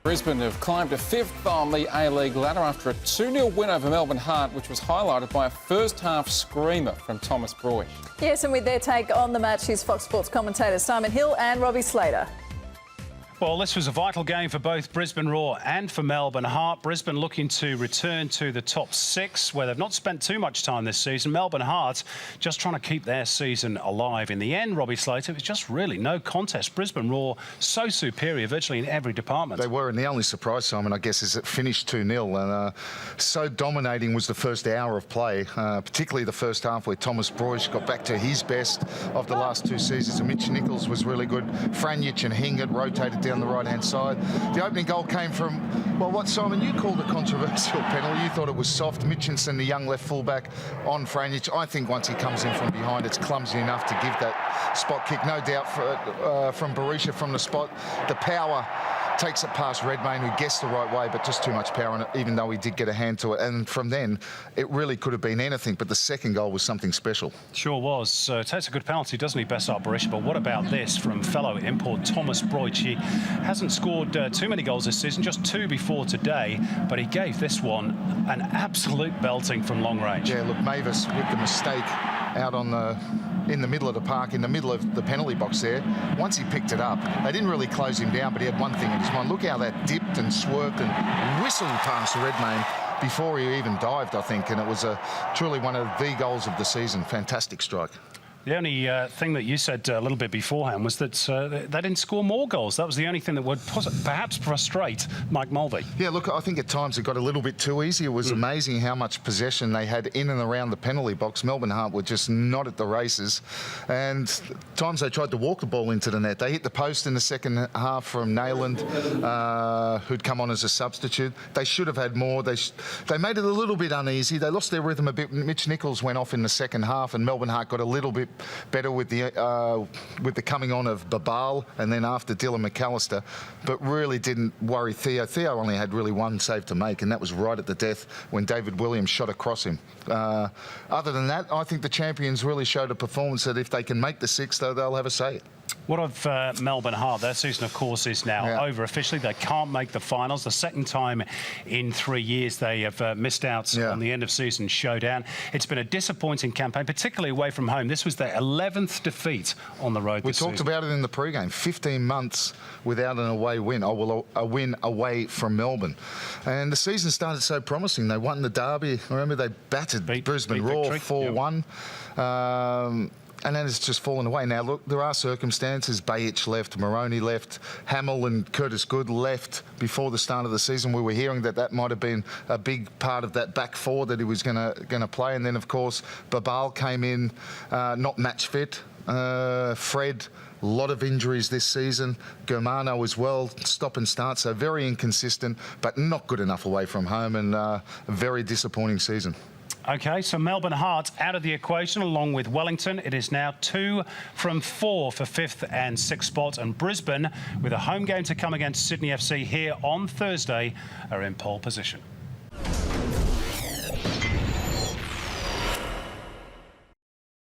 Brisbane have climbed to fifth on the A-League ladder after a 2-0 win over Melbourne Heart, which was highlighted by a first-half screamer from Thomas Broich. Yes, and with their take on the match, here's Fox Sports commentators Simon Hill and Robbie Slater. Well, this was a vital game for both Brisbane Roar and for Melbourne Heart. Brisbane looking to return to the top six, where they've not spent too much time this season. Melbourne Heart just trying to keep their season alive. In the end, Robbie Slater, it was just really no contest. Brisbane Roar so superior virtually in every department. They were, and the only surprise, Simon, I guess, is it finished 2-0. And so dominating was the first hour of play, particularly the first half where Thomas Broich got back to his best of the last two seasons. And Mitch Nichols was really good. Franjic and Hingert rotated down the right-hand side. The opening goal came from, well, what, Simon, you called a controversial penalty. You thought it was soft. Mitchinson, the young left fullback, on Franjic. I think once he comes in from behind, it's clumsy enough to give that spot kick. No doubt from Berisha from the spot. The power takes it past Redmayne, who guessed the right way, but just too much power on it, even though he did get a hand to it. And from then, it really could have been anything, but the second goal was something special. Sure was. Takes a good penalty, doesn't he, Bessar Berisha? But what about this from fellow import Thomas Broich? He hasn't scored too many goals this season, just 2 before today, but he gave this one an absolute belting from long range. Yeah, look, Mavis with the mistake out on in the middle of the park, in the middle of the penalty box there. Once he picked it up, they didn't really close him down, but he had one thing in his mind. Look how that dipped and swerved and whistled past Redmayne before he even dived, I think, and it was truly one of the goals of the season. Fantastic strike. The only thing that you said a little bit beforehand was that they didn't score more goals. That was the only thing that would perhaps frustrate Mike Mulvey. Yeah, look, I think at times it got a little bit too easy. It was amazing how much possession they had in and around the penalty box. Melbourne Heart were just not at the races. And times they tried to walk the ball into the net. They hit the post in the second half from Nayland, who'd come on as a substitute. They should have had more. They made it a little bit uneasy. They lost their rhythm a bit. Mitch Nichols went off in the second half, and Melbourne Heart got a little bit better with the coming on of Babal and then after Dylan McAllister, but really didn't worry Theo. Theo only had really one save to make, and that was right at the death when David Williams shot across him. Other than that, I think the champions really showed a performance that if they can make the six, they'll have a say. What of Melbourne Heart? Their season, of course, is now over officially. They can't make the finals. The second time in 3 years they have missed out on the end-of-season showdown. It's been a disappointing campaign, particularly away from home. This was their 11th defeat on the road this season. We talked about it in the pre-game. 15 months without an away win. A win away from Melbourne. And the season started so promising. They won the derby. Remember, they battered Brisbane Roar 4-1. And then it's just fallen away. Now, look, there are circumstances. Bajic left, Moroney left, Hamill and Curtis Good left before the start of the season. We were hearing that might have been a big part of that back four that he was going to play. And then, of course, Babal came in not match fit. Fred, a lot of injuries this season. Germano as well, stop and start. So very inconsistent, but not good enough away from home, and a very disappointing season. OK, so Melbourne Heart out of the equation along with Wellington. It is now 2 from 4 for 5th and 6th spot. And Brisbane, with a home game to come against Sydney FC here on Thursday, are in pole position.